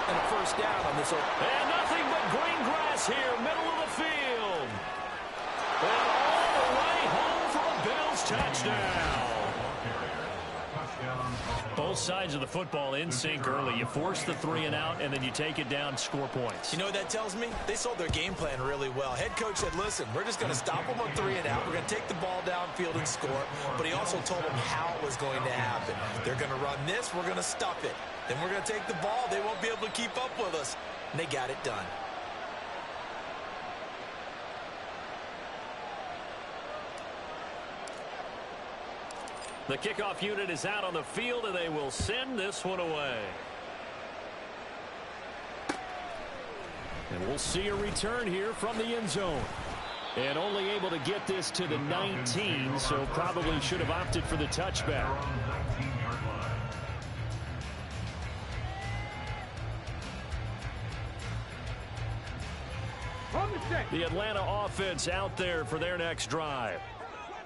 and a first down on this. And nothing but green grass here, middle of the field. And all the way home for a Bills touchdown. Both sides of the football in sync early. You force the 3-and-out, and then you take it down, score points. You know what that tells me? They sold their game plan really well. Head coach said, listen, we're just going to stop them on 3-and-out. We're going to take the ball downfield and score. But he also told them how it was going to happen. They're going to run this. We're going to stuff it. Then we're going to take the ball. They won't be able to keep up with us. And they got it done. The kickoff unit is out on the field, and they will send this one away. And we'll see a return here from the end zone. And only able to get this to the 19, so probably should have opted for the touchback. The Atlanta offense out there for their next drive.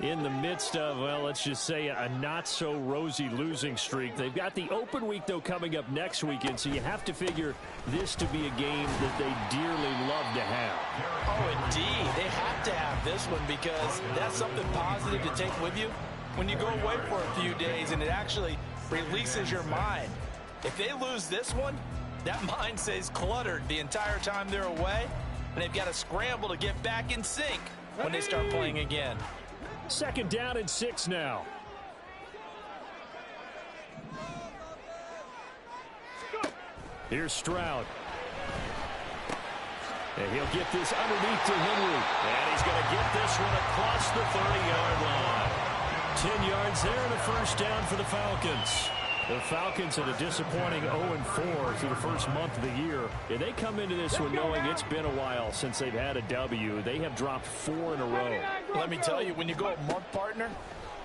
In the midst of, well, let's just say a not-so-rosy losing streak. They've got the open week, though, coming up next weekend, so you have to figure this to be a game that they dearly love to have. Oh, indeed. They have to have this one because that's something positive to take with you when you go away for a few days, and it actually releases your mind. If they lose this one, that mind stays cluttered the entire time they're away, and they've got to scramble to get back in sync when they start playing again. 2nd down and 6 now. Here's Stroud. And he'll get this underneath to Henry. And he's going to get this one across the 30-yard line. 10 yards there and a first down for the Falcons. The Falcons at a disappointing 0-4 through the first month of the year. And they come into this one knowing it's been a while since they've had a W. They have dropped 4 in a row. Let me tell you, when you go a month, partner,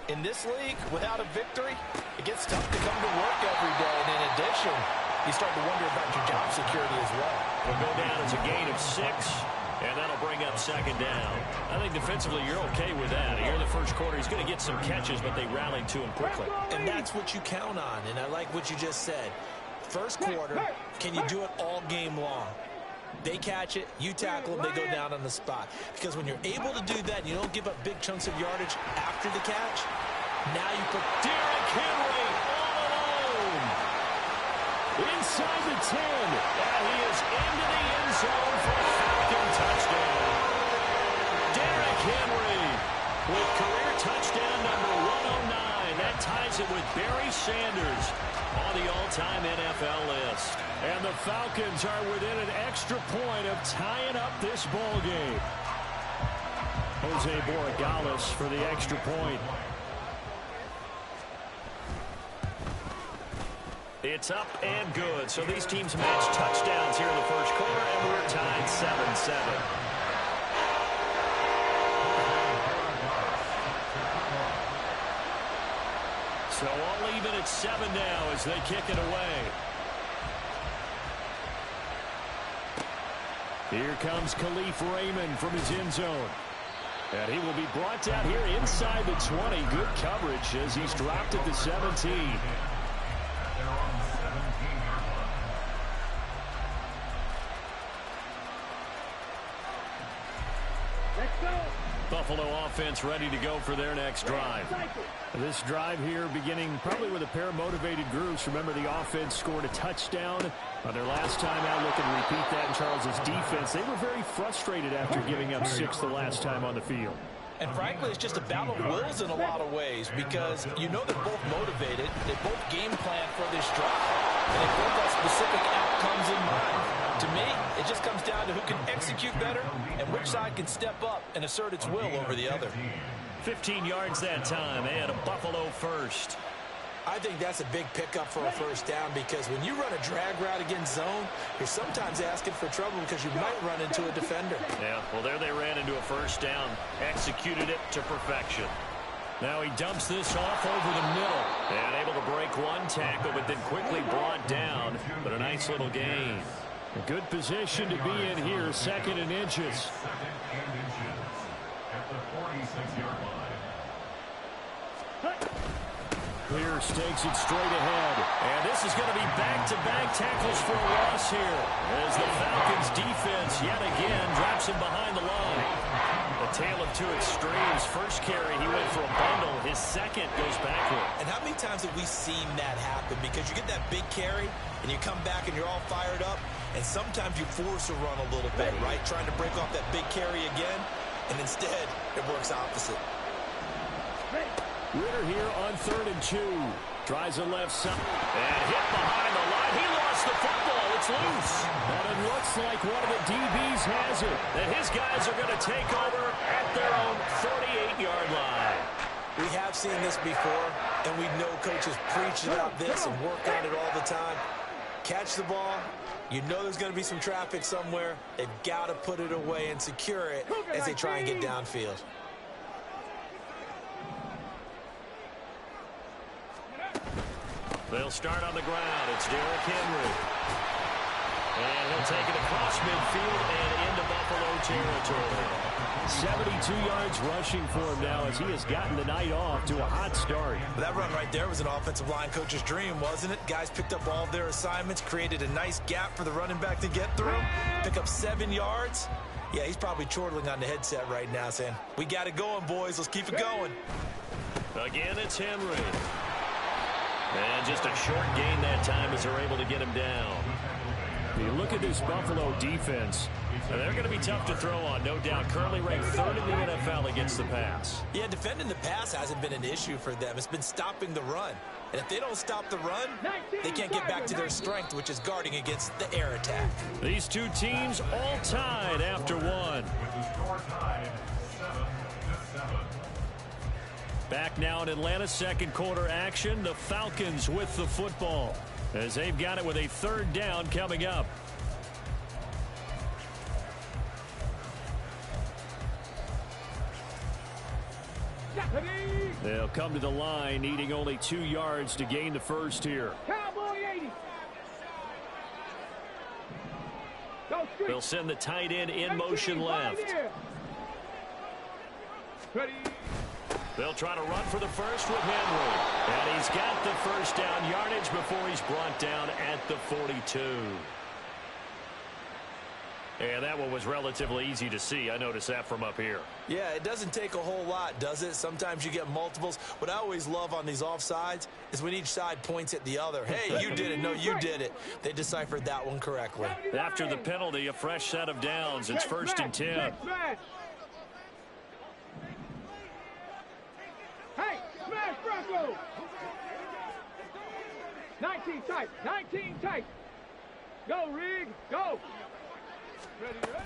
in this league, without a victory, it gets tough to come to work every day. And in addition, you start to wonder about your job security as well. It'll go down as a gain of 6. And that'll bring up 2nd down. I think defensively you're okay with that. Here in the first quarter, he's going to get some catches, but they rallied to him quickly. And that's what you count on, and I like what you just said. First quarter, can you do it all game long? They catch it, you tackle them, they go down on the spot. Because when you're able to do that, you don't give up big chunks of yardage after the catch. Now you put Derrick Henry all alone. Inside the 10. And he is into the end zone for a Falcon touchdown. Derrick Henry with career touchdown number 109. That ties it with Barry Sanders on the all-time NFL list. And the Falcons are within an extra point of tying up this ball game. Jose Borregales for the extra point. It's up and good. So these teams match touchdowns here in the first quarter, and we're tied 7-7. So all even at 7 now as they kick it away. Here comes Khalif Raymond from his end zone. And he will be brought down here inside the 20. Good coverage as he's dropped at the 17. Buffalo offense ready to go for their next drive. This drive here beginning probably with a pair of motivated groups. Remember, the offense scored a touchdown on their last time out. Look and repeat that in Charles's defense. They were very frustrated after giving up 6 the last time on the field. And frankly, it's just a battle of wills in a lot of ways because you know they're both motivated. They both game plan for this drive. And they both have specific outcomes in mind. To me, it just comes down to who can execute better and which side can step up and assert its will over the other. 15 yards that time and a Buffalo first. I think that's a big pickup for a first down because when you run a drag route against zone, you're sometimes asking for trouble because you might run into a defender. Yeah, well, there they ran into a first down, executed it to perfection. Now he dumps this off over the middle and able to break one tackle, but then quickly brought down. But a nice little gain. A good position to be in here, 2nd and inches. Pierce takes it straight ahead. And this is going to be back-to-back tackles for a loss here, as the Falcons defense yet again drops him behind the line. A tale of two extremes. First carry, he went for a bundle. His second goes backward. And how many times have we seen that happen? Because you get that big carry, and you come back and you're all fired up, and sometimes you force a run a little bit, right? Trying to break off that big carry again, and instead it works opposite. Ridder here on 3rd and 2. Tries the left side. And hit behind the line. He lost the football. It's loose. And it looks like one of the DBs has it. And his guys are going to take over at their own 48-yard line. We have seen this before, and we know coaches preach about this and work on it all the time. Catch the ball. You know there's going to be some traffic somewhere. They've got to put it away and secure it as they try and get downfield. They'll start on the ground. It's Derrick Henry. And he'll take it across midfield and into Buffalo territory. 72 yards rushing for him now as he has gotten the night off to a hot start. That run right there was an offensive line coach's dream, wasn't it? Guys picked up all of their assignments, created a nice gap for the running back to get through, pick up 7 yards. Yeah, he's probably chortling on the headset right now saying, we got it going, boys. Let's keep it going. Again, it's Henry. And just a short gain that time as they're able to get him down. You look at this Buffalo defense. They're going to be tough to throw on, no doubt. Currently ranked 3rd in the NFL against the pass. Yeah, defending the pass hasn't been an issue for them. It's been stopping the run. And if they don't stop the run, they can't get back to their strength, which is guarding against the air attack. These two teams all tied after one. Back now in Atlanta, second quarter action. The Falcons with the football as they've got it with a 3rd down coming up. They'll come to the line, needing only 2 yards to gain the first here. Cowboy 80. They'll send the tight end in motion left. Ready. They'll try to run for the first with Henry. And he's got the first down yardage before he's brought down at the 42. And that one was relatively easy to see. I noticed that from up here. Yeah, it doesn't take a whole lot, does it? Sometimes you get multiples. What I always love on these offsides is when each side points at the other. Hey, you did it. No, you did it. They deciphered that one correctly. After the penalty, a fresh set of downs. It's 1st and 10. Hey, smash Bronco! 19 tight, 19 tight. Go, Rig, go. Ready, ready.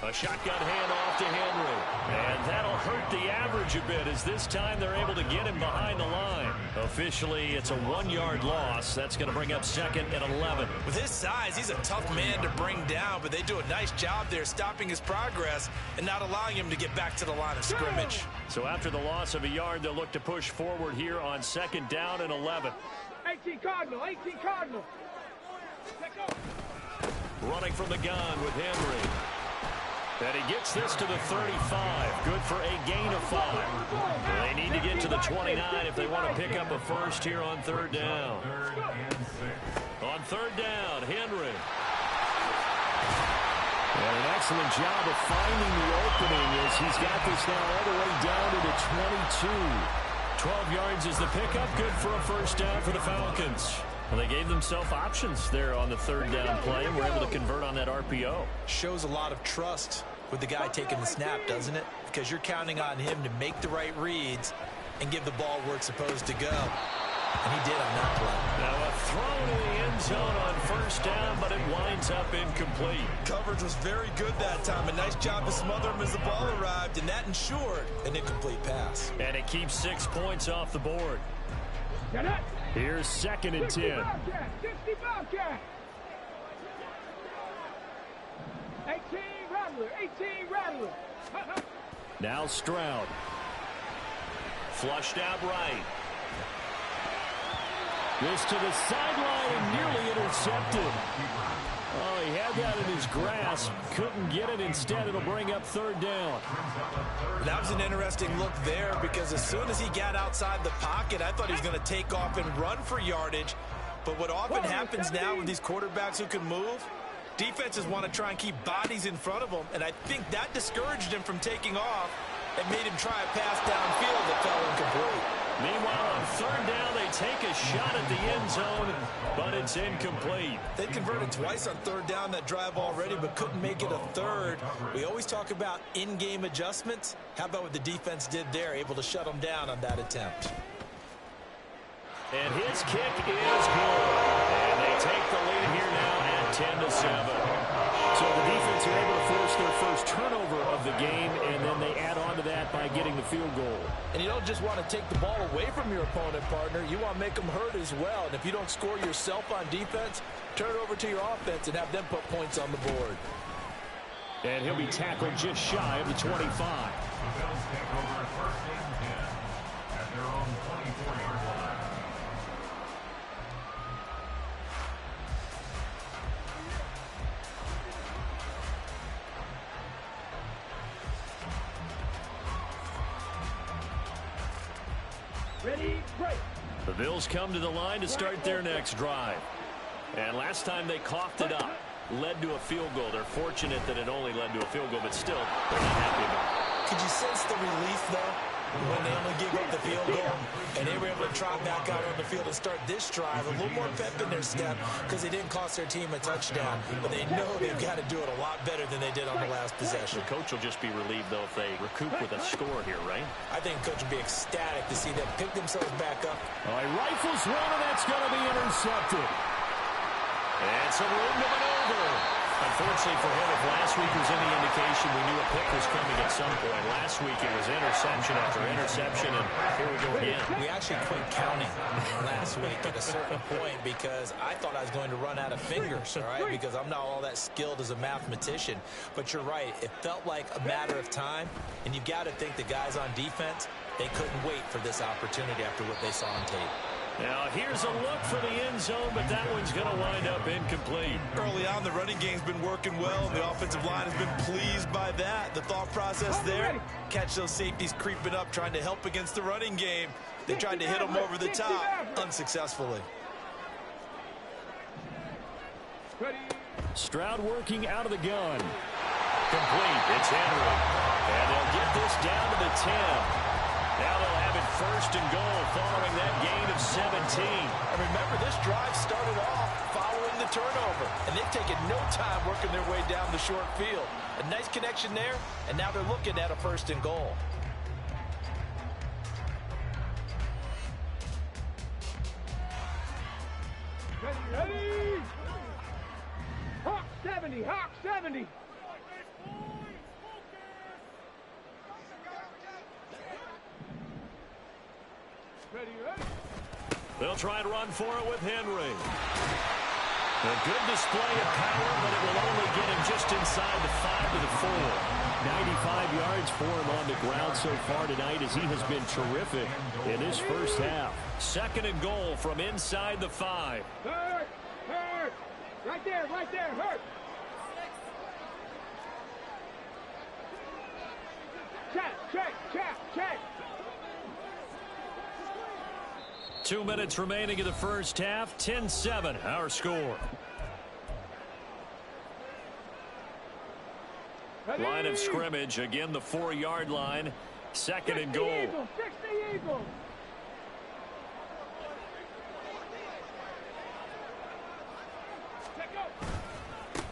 A shotgun handoff to Henry. And that'll hurt the average a bit as this time they're able to get him behind the line. Officially, it's a 1-yard loss. That's going to bring up 2nd and 11. With his size, he's a tough man to bring down, but they do a nice job there stopping his progress and not allowing him to get back to the line of scrimmage. So after the loss of a yard, they'll look to push forward here on 2nd down and 11. 18 Cardinal, 18 Cardinal. Running from the gun with Henry. And he gets this to the 35. Good for a gain of 5. They need to get to the 29 if they want to pick up a first here on 3rd down. On 3rd down, Henry. And an excellent job of finding the opening as he's got this now all the way down to the 22. 12 yards is the pickup. Good for a first down for the Falcons. Well, they gave themselves options there on the 3rd down play and were able to convert on that RPO. Shows a lot of trust with the guy taking the snap, doesn't it? Because you're counting on him to make the right reads and give the ball where it's supposed to go. And he did on that play. Now a throw to the end zone on 1st down, but it winds up incomplete. Coverage was very good that time. A nice job to smother him as the ball arrived, and that ensured an incomplete pass. And it keeps 6 points off the board. Here's 2nd and 10. 60 Bobcat. 18 Rattler, 18 Rattler. Now Stroud. Flushed out right. This to the sideline and nearly intercepted. Oh, he has had that in his grasp. Couldn't get it. Instead, it'll bring up third down. That was an interesting look there because as soon as he got outside the pocket, I thought he was going to take off and run for yardage. But what often happens now with these quarterbacks who can move, defenses want to try and keep bodies in front of them, and I think that discouraged him from taking off and made him try a pass downfield that fell incomplete. Meanwhile, on third down, they take a shot at the end zone, but it's incomplete. They converted twice on third down that drive already, but couldn't make it a third. We always talk about in-game adjustments. How about what the defense did there, able to shut them down on that attempt? And his kick is good. And they take the lead here now at 10-7. So the defense are able to force their first turnover of the game, and then they add on to that by getting the field goal. And you don't just want to take the ball away from your opponent, partner. You want to make them hurt as well. And if you don't score yourself on defense, turn it over to your offense and have them put points on the board. And he'll be tackled just shy of the 25. Ready, break. The Bills come to the line to start their next drive. And last time they coughed it up, led to a field goal. They're fortunate that it only led to a field goal, but still, they're not happy about it. Could you sense the relief, though, when they only gave up the field goal and they were able to trot back out on the field and start this drive? A little more pep in their step because they didn't cost their team a touchdown, but they know they've got to do it a lot better than they did on the last possession. The coach will just be relieved, though, if they recoup with a score here, right? I think coach will be ecstatic to see them pick themselves back up. All right, rifles one, and that's going to be intercepted. And some room to maneuver. Unfortunately for him, if last week was any indication, we knew a pick was coming at some point. Last week it was interception after interception, and here we go again. We actually quit counting last week at a certain point because I thought I was going to run out of fingers, all right, because I'm not all that skilled as a mathematician. But you're right. It felt like a matter of time, and you've got to think the guys on defense, they couldn't wait for this opportunity after what they saw on tape. Now, here's a look for the end zone, but that one's going to wind up incomplete. Early on, the running game's been working well, and the offensive line has been pleased by that. The thought process there, catch those safeties creeping up, trying to help against the running game. They tried to hit them over the top, unsuccessfully. Stroud working out of the gun. Complete. It's Henry. And they'll get this down to the 10. Now they'll have it first and goal following that gain of 17. And remember, this drive started off following the turnover, and they've taken no time working their way down the short field. A nice connection there, and now they're looking at a first and goal. Ready! Hawk 70, Hawk 70. Ready, ready. They'll try and run for it with Henry. A good display of power, but it will only get him just inside the 5 to the 4. 95 yards for him on the ground so far tonight as he has been terrific in this first half. Second and goal from inside the 5. Hurt, hurt. Right there, hurt. Check. 2 minutes remaining in the first half. 10-7, our score. Ready. Line of scrimmage, again the 4-yard line. Second and goal. Fix the Eagles.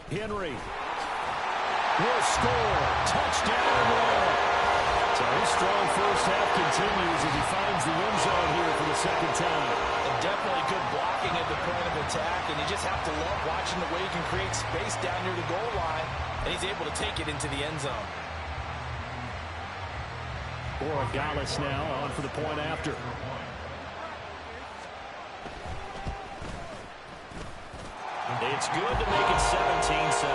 Henry will score. Touchdown and one. So his strong first half continues as he finds the end zone here for the second time. And definitely good blocking at the point of attack, and you just have to love watching the way he can create space down near the goal line, and he's able to take it into the end zone. Borregales now on for the point after. It's good to make it 17-7.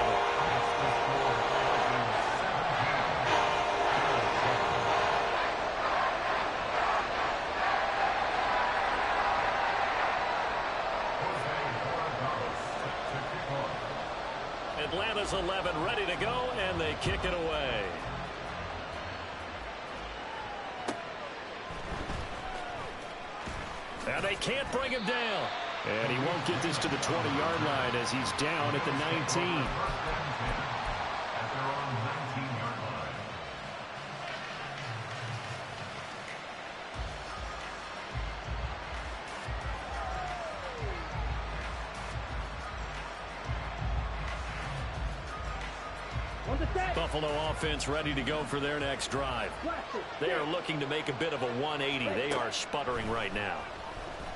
Atlanta's 11 ready to go, and they kick it away. And they can't bring him down. And he won't get this to the 20-yard line as he's down at the 19. Buffalo offense ready to go for their next drive. They are looking to make a bit of a 180. They are sputtering right now.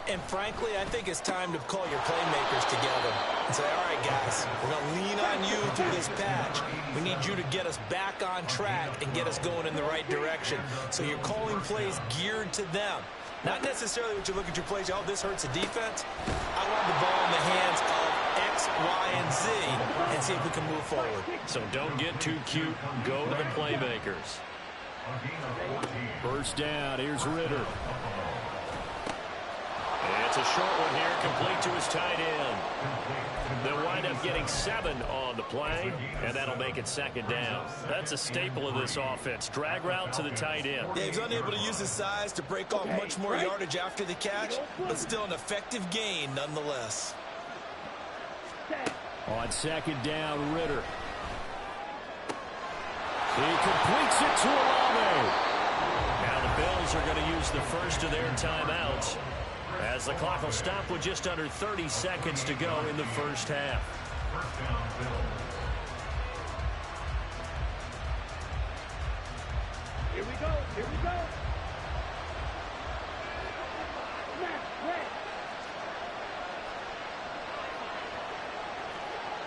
And frankly, I think it's time to call your playmakers together and say, all right, guys, we're going to lean on you through this patch. We need you to get us back on track and get us going in the right direction. So you're calling plays geared to them. Not necessarily what you look at your plays, oh, this hurts the defense. I want the ball in the hands of X, Y, and Z and see if we can move forward. So don't get too cute. Go to the playmakers. First down. Here's Ritter. It's a short one here, complete to his tight end. They'll wind up getting 7 on the play, and that'll make it second down. That's a staple of this offense. Drag route to the tight end. Yeah, he's unable to use his size to break off much more yardage after the catch, but still an effective gain nonetheless. On second down, Ritter. He completes it to Olave. Now the Bills are going to use the first of their timeouts, as the clock will stop with just under 30 seconds to go in the first half. Here we go. Here we go. Snap, red.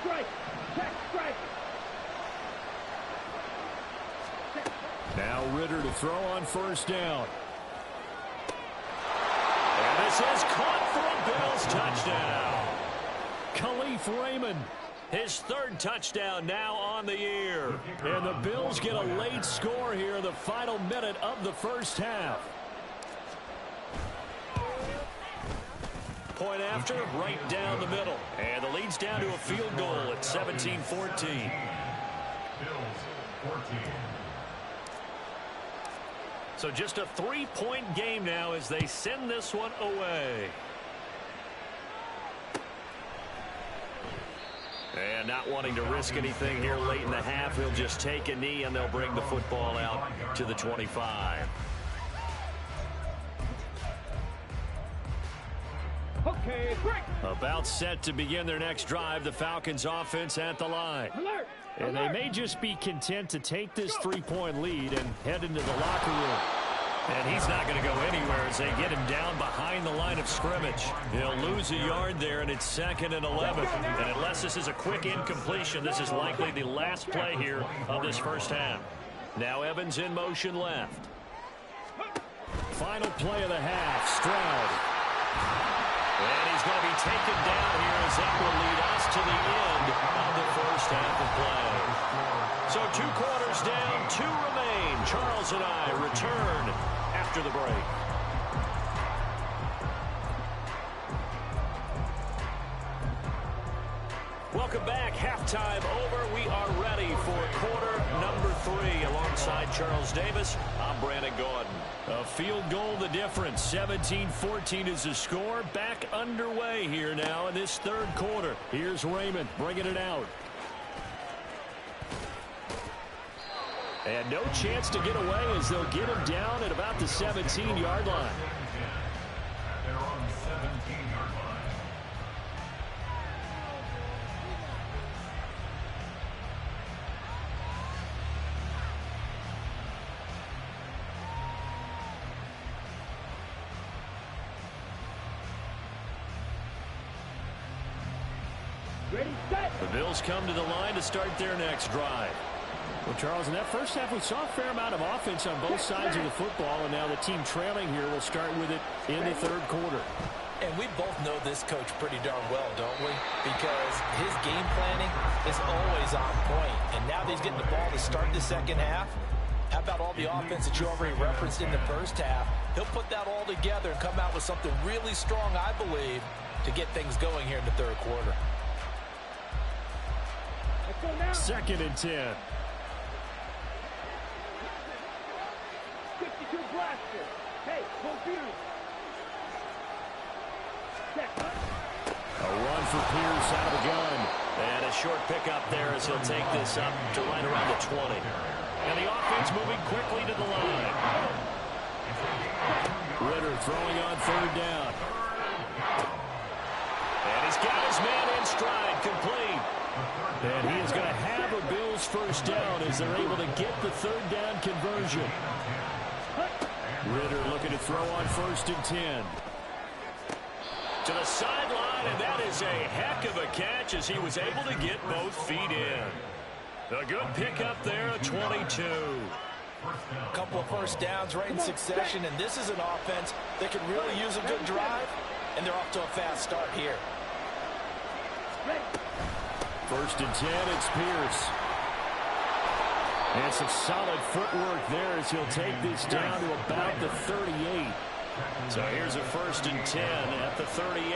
Strike. Check, strike. Now Ritter to throw on first down. And this is caught for a Bills touchdown. Khalif Raymond, his third touchdown now on the year. And the Bills get a late score here in the final minute of the first half. Point after, right down the middle. And the lead's down to a field goal at 17-14. Bills 14. So just a 3-point game now as they send this one away. And not wanting to risk anything here late in the half, he'll just take a knee and they'll bring the football out to the 25. Okay, break. About set to begin their next drive, the Falcons offense at the line. Alert. And they may just be content to take this 3-point lead and head into the locker room. And he's not going to go anywhere as they get him down behind the line of scrimmage. He'll lose a yard there, and it's 2nd and 11. And unless this is a quick incompletion, this is likely the last play here of this first half. Now Evans in motion left. Final play of the half, Stroud. And he's going to be taken down here as that will lead us to the end of the first half of play. So 2 quarters down, 2 remain. Charles and I return after the break. Welcome back. Halftime over. We are ready for quarter number 3. Alongside Charles Davis, I'm Brandon Gordon. A field goal the difference. 17-14 is the score. Back underway here now in this third quarter. Here's Raymond bringing it out. And no chance to get away as they'll get him down at about the 17-yard line. They're on the 17-yard line. Ready, set. The Bills come to the line to start their next drive. Well, Charles, in that first half, we saw a fair amount of offense on both sides of the football, and now the team trailing here will start with it in the third quarter. And we both know this coach pretty darn well, don't we? Because his game planning is always on point. And now that he's getting the ball to start the second half, how about all the offense that you already referenced in the first half? He'll put that all together and come out with something really strong, I believe, to get things going here in the third quarter. 2nd and 10. 62 blaster. Hey, confused. A run for Pierce out of the gun. And a short pickup there as he'll take this up to right around the 20. And the offense moving quickly to the line. Ritter throwing on 3rd down. And he's got his man in stride, complete. And he is going to have a Bills 1st down as they're able to get the 3rd down conversion. Ritter looking to throw on 1st and 10. To the sideline, and that is a heck of a catch as he was able to get both feet in. A good pickup there at 22. A couple of 1st downs right in succession, and this is an offense that could really use a good drive, and they're off to a fast start here. 1st and 10, it's Pierce. And some solid footwork there as he'll take this down to about the 38. So here's a 1st and 10 at the 38.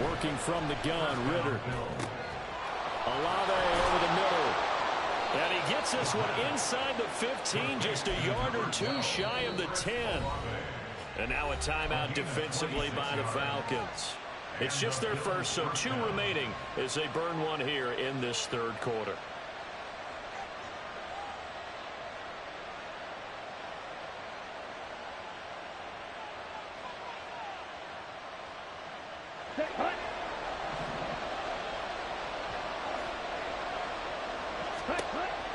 Working from the gun, Ritter. Olave over the middle. And he gets this one inside the 15, just a yard or 2 shy of the 10. And now a timeout defensively by the Falcons. It's just their first, so 2 remaining as they burn one here in this 3rd quarter.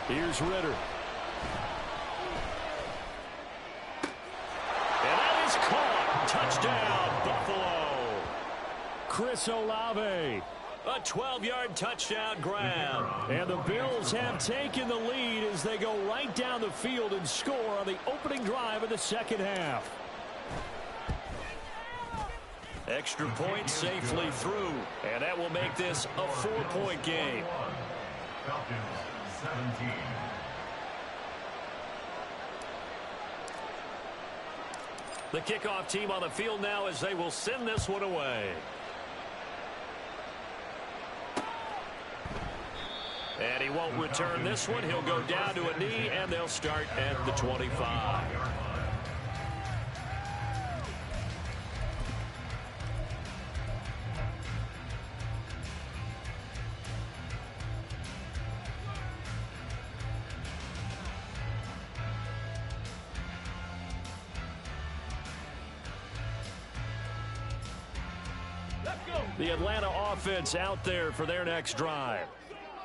Here's Ritter. And that is caught. Touchdown, Buffalo. Chris Olave. A 12-yard touchdown grab. And the Bills have taken the lead as they go right down the field and score on the opening drive of the 2nd half. Extra point safely through. And that will make this a 4-point game. Falcons 17. The kickoff team on the field now as they will send this one away. And he won't return this one. He'll go down to a knee, and they'll start at the 25. The Atlanta offense out there for their next drive.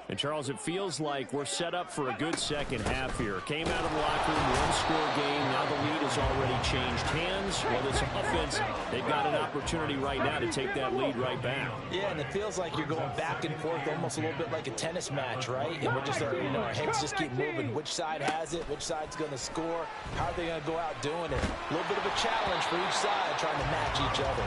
And, Charles, it feels like we're set up for a good 2nd half here. Came out of the locker room, 1-score game. Now the lead has already changed hands. Well, this offense, they've got an opportunity right now to take that lead right back. Yeah, and it feels like you're going back and forth almost a little bit like a tennis match, right? And we're just, our heads just keep moving. Which side has it? Which side's going to score? How are they going to go out doing it? A little bit of a challenge for each side trying to match each other.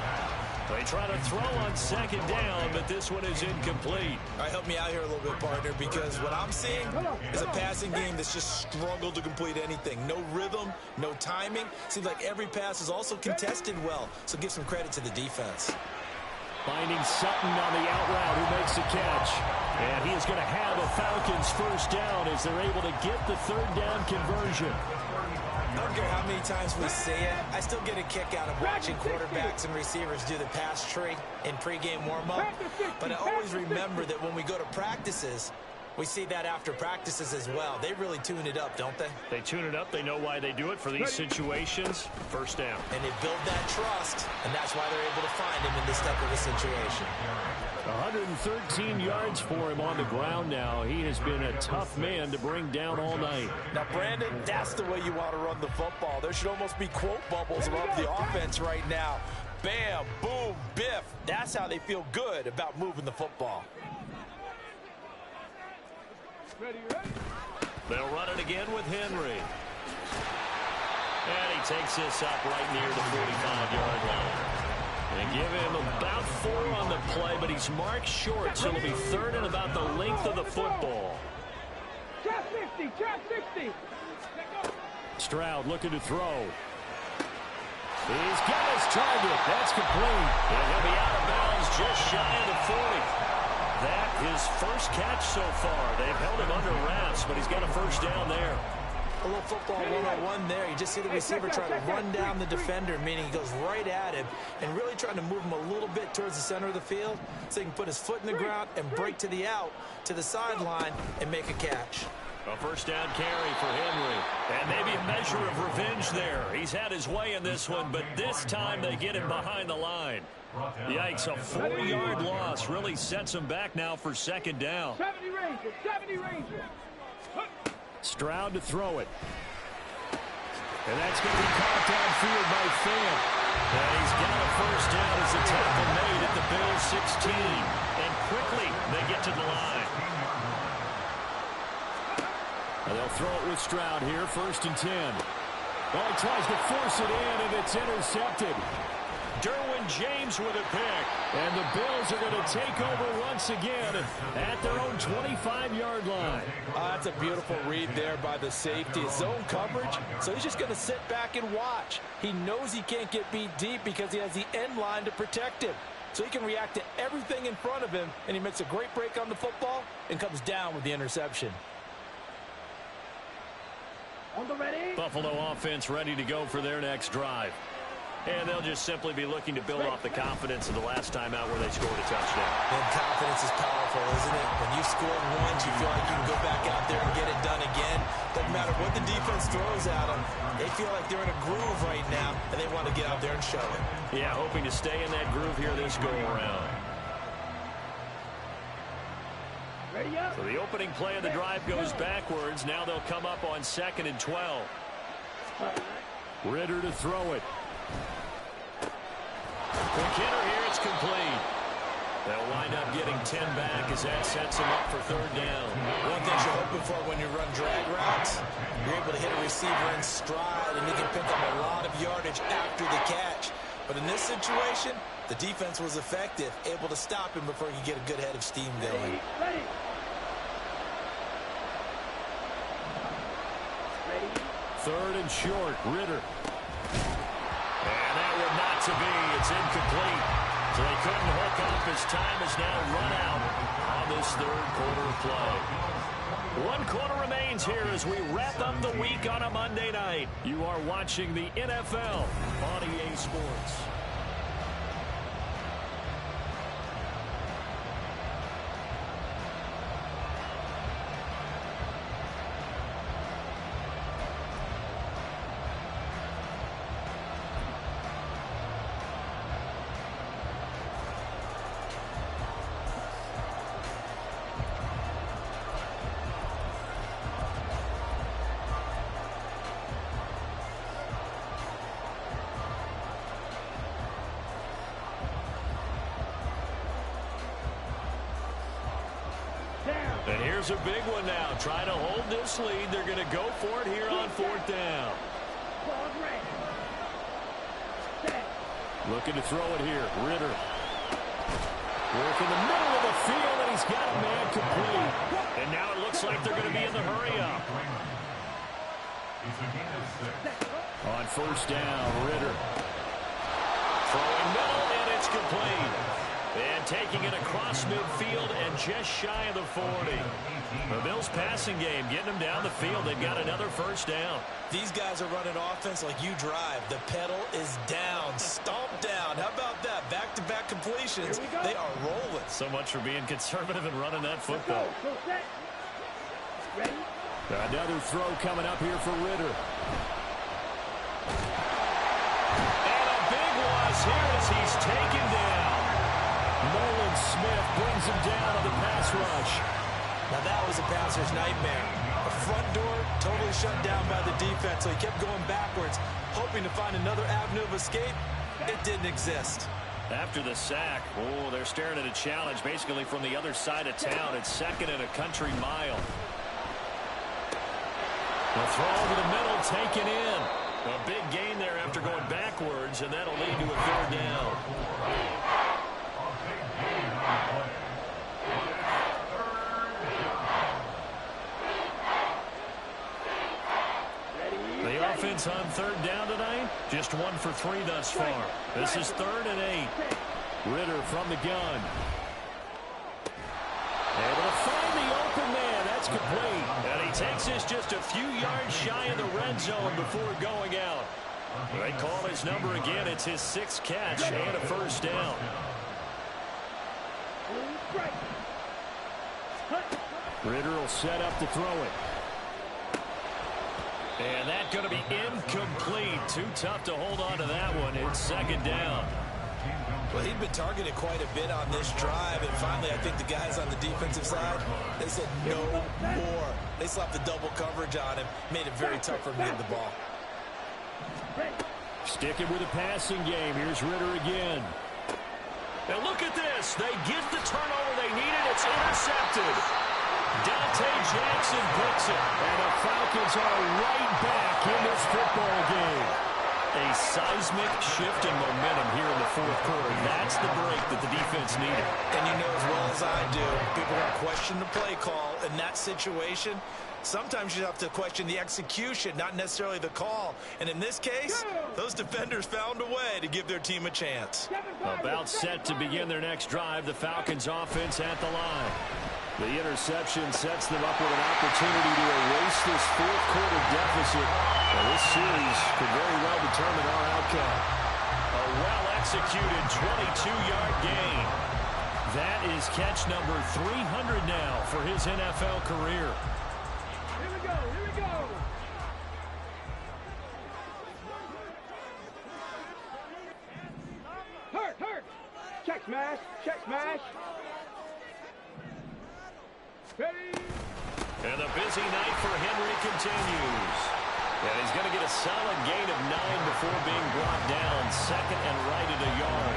They try to throw on 2nd down, but this one is incomplete. All right, help me out here a little bit, partner, because what I'm seeing is a passing game that's just struggled to complete anything. No rhythm, no timing. Seems like every pass is also contested well, so give some credit to the defense. Finding Sutton on the out route who makes the catch. And he is going to have a Falcons 1st down as they're able to get the 3rd down conversion. I don't care how many times we see it. I still get a kick out of watching quarterbacks and receivers do the pass tree in pregame warm-up. But I always remember that when we go to practices, we see that after practices as well. They really tune it up, don't they? They tune it up. They know why they do it for these situations. 1st down. And they build that trust, and that's why they're able to find him in this type of a situation. 113 yards for him on the ground now. He has been a tough man to bring down all night. Now, Brandon, that's the way you want to run the football. There should almost be quote bubbles above the offense right now. Bam, boom, biff. That's how they feel good about moving the football. They'll run it again with Henry. And he takes this up right near the 45-yard line. They give him about 4 on the play, but he's marked short, so it'll be 3rd and about the length of the football. Trap 60, trap 60. Stroud looking to throw. He's got his target. That's complete. And he'll be out of bounds just shy of the 40. That his first catch so far. They've held him under wraps, but he's got a first down there. A little football 101 there. You just see the receiver try to run down the defender, meaning he goes right at him and really trying to move him a little bit towards the center of the field so he can put his foot in the ground and break to the out, to the sideline, and make a catch. A first down carry for Henry. And maybe a measure of revenge there. He's had his way in this one, but this time they get him behind the line. Yikes, a 4-yard loss really sets him back now for second down. 70 Rangers, 70 Rangers. Stroud to throw it. And that's going to be caught downfield by Fant. And he's got a first down as the tackle made at the Bills 16. And quickly they get to the line. And they'll throw it with Stroud here, 1st and 10. Well, he tries to force it in, and it's intercepted. Derwin James with a pick. And the Bills are going to take over once again at their own 25-yard line. That's a beautiful read there by the safety. Zone coverage, so he's just going to sit back and watch. He knows he can't get beat deep because he has the end line to protect him. So he can react to everything in front of him, and he makes a great break on the football and comes down with the interception. On the ready. Buffalo offense ready to go for their next drive. And they'll just simply be looking to build off the confidence of the last time out where they scored a touchdown. And confidence is powerful, isn't it? When you scored once, you feel like you can go back out there and get it done again. Doesn't matter what the defense throws at them. They feel like they're in a groove right now, and they want to get out there and show it. Yeah, hoping to stay in that groove here this go-around. Ready up. So the opening play of the drive goes backwards. Now they'll come up on 2nd and 12. Ridder to throw it. Quick hitter here, it's complete. They'll wind up getting 10 back as that sets him up for 3rd down. One thing you're hoping for when you run drag routes, you're able to hit a receiver in stride, and he can pick up a lot of yardage after the catch. But in this situation, the defense was effective, able to stop him before he could get a good head of steam going. Ready. Ready. 3rd and short, Ridder. And that one not to be. It's incomplete. So they couldn't hook up. His time is now run out on this 3rd quarter play. 1 quarter remains here as we wrap up the week on a Monday night. You are watching the NFL on EA Sports. And here's a big one now. Trying to hold this lead. They're going to go for it here on 4th down. Looking to throw it here. Ridder. Work in the middle of the field, and he's got a man complete. And now it looks like they're going to be in the hurry-up. On 1st down, Ridder. Throwing middle, and it's complete. And taking it across midfield and just shy of the 40. The Bills passing game, getting them down the field. They've got another 1st down. These guys are running offense like you drive. The pedal is down, stomp down. How about that? Back-to-back completions. They are rolling. So much for being conservative and running that football. Go set. Ready. Another throw coming up here for Ridder. And a big loss here as he's taken down. Nolan Smith brings him down on the pass rush. Now that was a passer's nightmare. The front door totally shut down by the defense, so he kept going backwards, hoping to find another avenue of escape. It didn't exist. After the sack, oh, they're staring at a challenge basically from the other side of town. It's 2nd and a country mile. The throw over the middle, taken in. A big gain there after going backwards, and that'll lead to a 3rd down. The offense on 3rd down tonight, just 1 for 3 thus far. This is 3rd and 8. Ridder from the gun. That's complete. And he takes this just a few yards shy of the red zone before going out. They call his number again. It's his 6th catch and a first down. Ridder will set up to throw it. And that's going to be incomplete. Too tough to hold on to that one. It's 2nd down. Well, he'd been targeted quite a bit on this drive, and finally I think the guys on the defensive side, they said no more. They slapped the double coverage on him, made it very tough for him to get the ball. Sticking with the passing game. Here's Ridder again. And look at this. They get the turnover they needed. It's intercepted. Dante Jackson picks it. And the Falcons are right back in this football game. A seismic shift in momentum here in the 4th quarter. That's the break that the defense needed. And you know as well as I do, people are going to question the play call in that situation. Sometimes you have to question the execution, not necessarily the call. And in this case, those defenders found a way to give their team a chance. About set to begin their next drive, the Falcons offense at the line. The interception sets them up with an opportunity to erase this 4th quarter deficit. And this series could very well determine our outcome. A well-executed 22-yard gain. That is catch number 300 now for his NFL career. Here we go, here we go. Hurt. Check smash, check smash. Ready. And the busy night for Henry continues. And he's going to get a solid gain of 9 before being brought down. 2nd and right at a yard.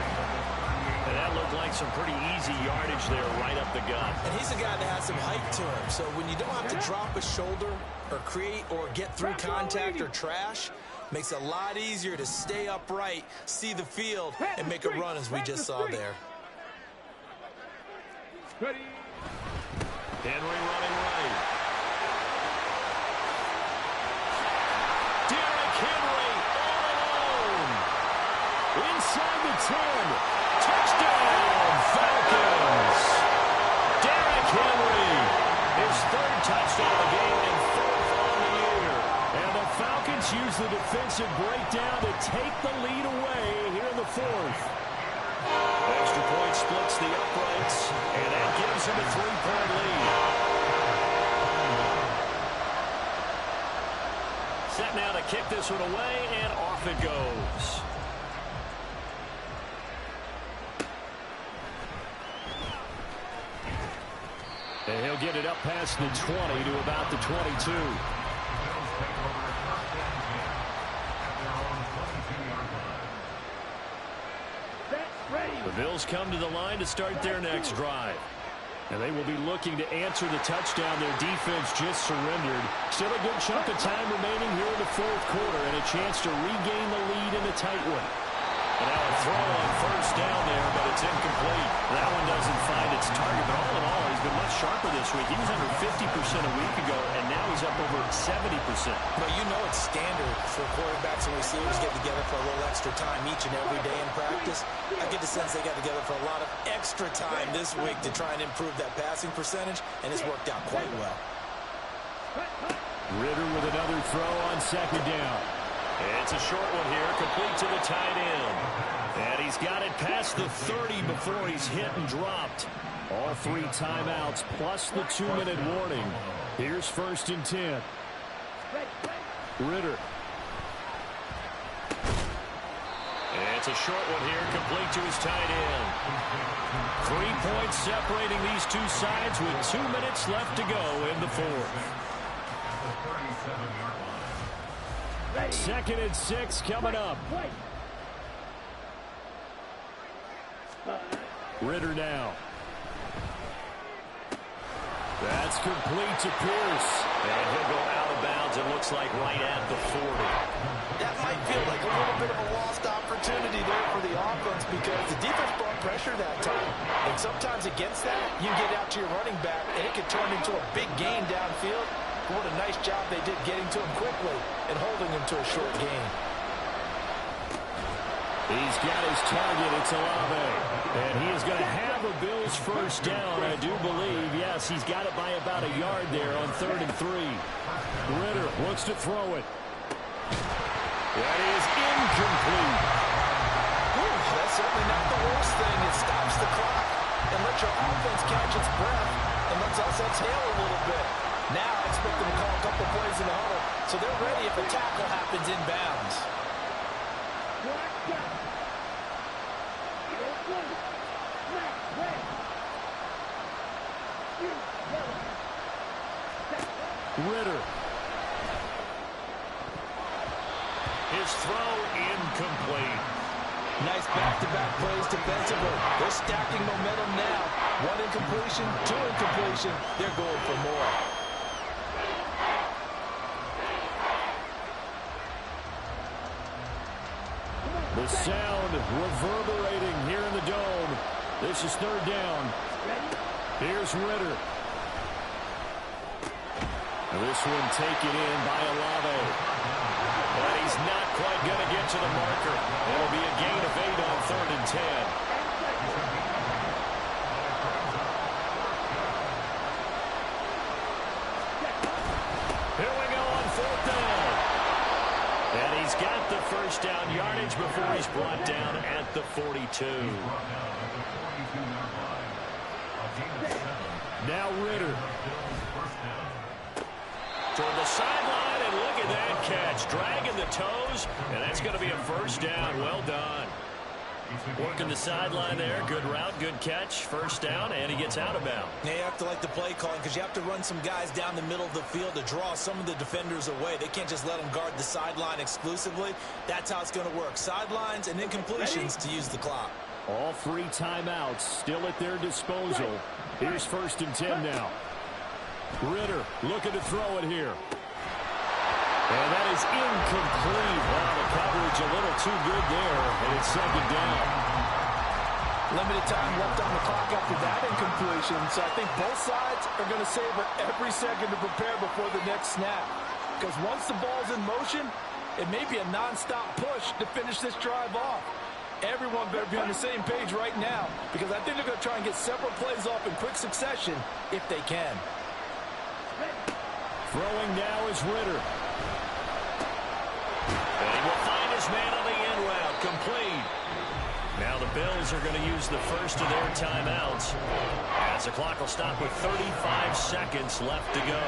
And that looked like some pretty easy yardage there right up the gut. And he's a guy that has some height to him. So when you don't have to drop a shoulder or create or get through contact or trash, makes it a lot easier to stay upright, see the field, and make a run as we just saw there. Ready. Henry running right. Derrick Henry all alone. Inside the 10. Touchdown, Falcons. Derrick Henry. His 3rd touchdown of the game and 4th on the year. And the Falcons use the defensive breakdown to take the lead away here in the 4th. Extra point splits the uprights, and that gives him a 3-point lead. Set now to kick this one away, and off it goes. And he'll get it up past the 20 to about the 22. The Bills come to the line to start their next drive. And they will be looking to answer the touchdown their defense just surrendered. Still a good chunk of time remaining here in the 4th quarter and a chance to regain the lead in a tight one. And now a throw on 1st down there, but it's incomplete. That one doesn't find its target, but all in all, he's been much sharper this week. He was under 50% a week ago, and now he's up over 70%. But you know it's standard for quarterbacks and receivers to get together for a little extra time each and every day in practice. I get the sense they got together for a lot of extra time this week to try and improve that passing percentage, and it's worked out quite well. Ridder with another throw on 2nd down. It's a short one here, complete to the tight end. And he's got it past the 30 before he's hit and dropped. All 3 timeouts plus the 2-minute warning. Here's 1st and 10. Ridder. And it's a short one here, complete to his tight end. 3 points separating these two sides with 2 minutes left to go in the 4th. 2nd and 6 coming up. Ridder now. That's complete to Pierce. And he'll go out of bounds, it looks like right at the 40. That might feel like a little bit of a lost opportunity there for the offense because the defense brought pressure that time. And sometimes against that, you get out to your running back, and it could turn into a big gain downfield. What a nice job they did getting to him quickly and holding him to a short gain. He's got his target. It's Olave. And he is going to have a Bills first down, I do believe. Yes, he's got it by about a yard there on 3rd and 3. Ritter looks to throw it. That is incomplete. That's certainly not the worst thing. It stops the clock and lets your offense catch its breath and lets us exhale a little bit. Now I expect them to call a couple plays in the huddle so they're ready if a tackle happens inbounds. Ritter. His throw incomplete. Nice back-to-back plays defensively. They're stacking momentum now. 1 incompletion, 2 incompletion. They're going for more. The sound reverberating here in the dome. This is 3rd down. Here's Ritter. And this one taken in by Olave. But he's not quite going to get to the marker. It'll be a gain of 8 on 3rd and 10. Here we go on 4th down. And he's got the first down yardage before he's brought down at the 42. Now Ritter. Toward the sideline, and look at that catch. Dragging the toes, and that's going to be a first down. Well done. Working the sideline there. Good route, good catch. First down, and he gets out of bounds. Yeah, you have to like the play calling because you have to run some guys down the middle of the field to draw some of the defenders away. They can't just let them guard the sideline exclusively. That's how it's going to work. Sidelines and incompletions to use the clock. All 3 timeouts still at their disposal. Here's 1st and 10 now. Ritter looking to throw it here. And that is incomplete. Wow, the coverage a little too good there, and it's 2nd down. Limited time left on the clock after that incompletion, so I think both sides are going to savor every second to prepare before the next snap. Because once the ball's in motion, it may be a nonstop push to finish this drive off. Everyone better be on the same page right now because I think they're going to try and get several plays off in quick succession if they can. Throwing now is Ritter. And he will find his man on the end route. Complete. Now the Bills are going to use the first of their timeouts as the clock will stop with 35 seconds left to go.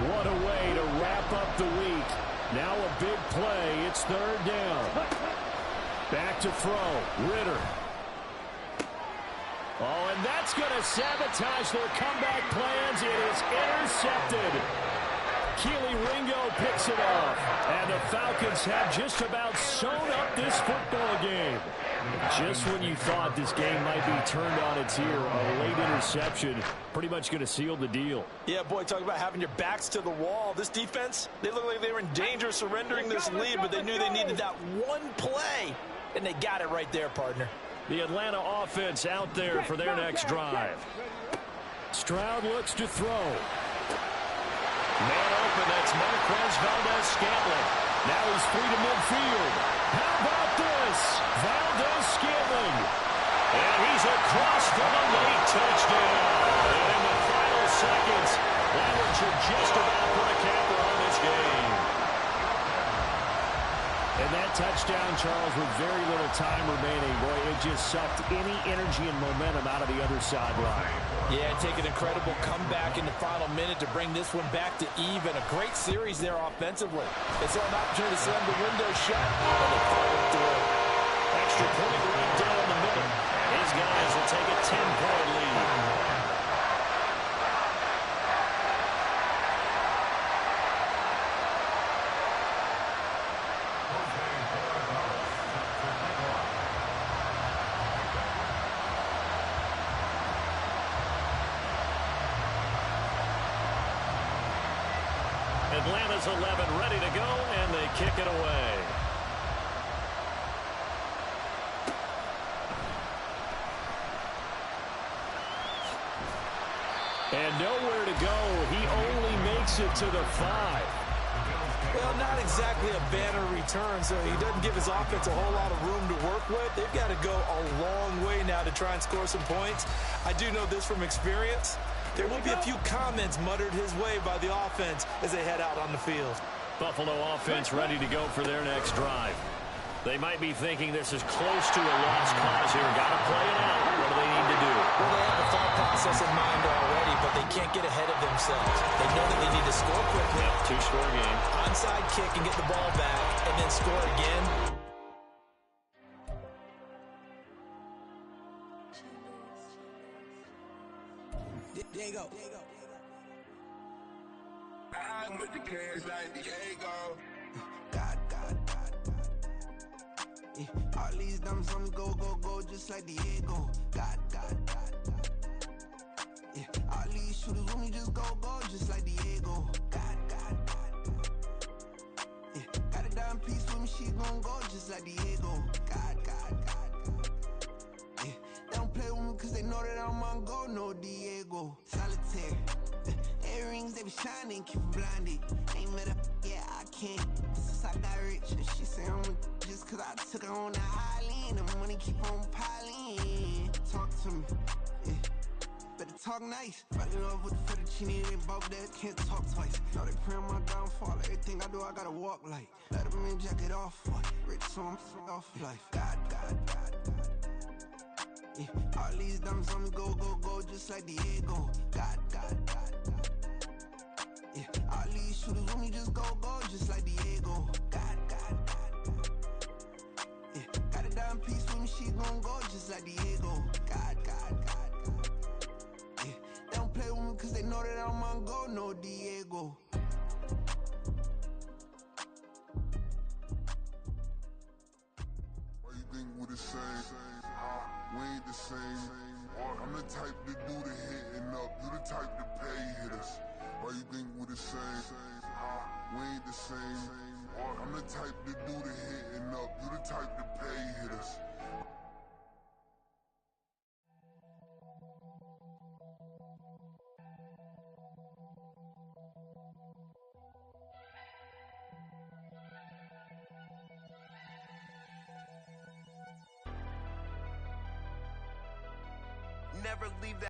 What a way to wrap up the week. Now a big play. It's 3rd down. Back to throw. Ritter. Oh, and that's going to sabotage their comeback plans. It is intercepted. Keely Ringo picks it off. And the Falcons have just about sewn up this football game. Just when you thought this game might be turned on its ear, a late interception pretty much going to seal the deal. Yeah, boy, talk about having your backs to the wall. This defense, they look like they were in danger of surrendering this lead, but they knew they needed that one play, and they got it right there, partner. The Atlanta offense out there for their next drive. Stroud looks to throw. Man open, that's Marquez Valdes-Scantling. Now he's free to midfield. How about this? Valdes-Scantling. And he's across for the late touchdown. And in the final seconds, Leonard should just about put a capper on this game. And that touchdown, Charles, with very little time remaining, boy, it just sucked any energy and momentum out of the other sideline. Yeah, take an incredible comeback in the final minute to bring this one back to even. A great series there offensively. They saw an opportunity to slam the window shut, and they followed through. Extra point right down the middle. These guys will take a 10-point lead. Atlanta's 11 ready to go, and they kick it away. And nowhere to go. He only makes it to the 5. Well, not exactly a banner return, so he doesn't give his offense a whole lot of room to work with. They've got to go a long way now to try and score some points. I do know this from experience. There will be a few comments muttered his way by the offense as they head out on the field. Buffalo offense ready to go for their next drive. They might be thinking this is close to a lost cause here. Got to play it out. What do they need to do? Well, they have a thought process in mind already, but they can't get ahead of themselves. They know that they need to score quickly. Yep, two-score game. Onside kick and get the ball back, and then score again. There you go. I'm with the cash like Diego. God. Yeah, all these dumps on me go, just like Diego. God. Yeah, all these shooters with me just go, just like Diego. God. Yeah, got a dime piece with me, she gon' go just like Diego. God. Yeah, they don't play with me cause they know that I'm on go, no Diego. Solitaire. Earrings, they be shining, keep them blinded. Ain't met up, yeah, I can't. Since I got rich, and she say I'm a, just cause I took her on the island. The money keep on piling. Talk to me, yeah. Better talk nice. Fucking up with the fettuccine, they both that can't talk twice. Know they pray on my downfall. Everything I do, I gotta walk like. Let them in, jacket off. Rich, so I'm off life. God. Yeah, all these dumps on me go, just like Diego. God. Yeah, all these shooters with me just go, just like Diego. God. Yeah, got a dime piece with me, she gon' go just like Diego. God. Yeah, they don't play with me cause they know that I'm on go, no Diego. Why you think we the same? We ain't the same. I'm the type to do the hitting up. You the type to pay hitters. Why you think we the same? We ain't the same. I'm the type to do the hitting up. You the type to pay hitters. Never leave that.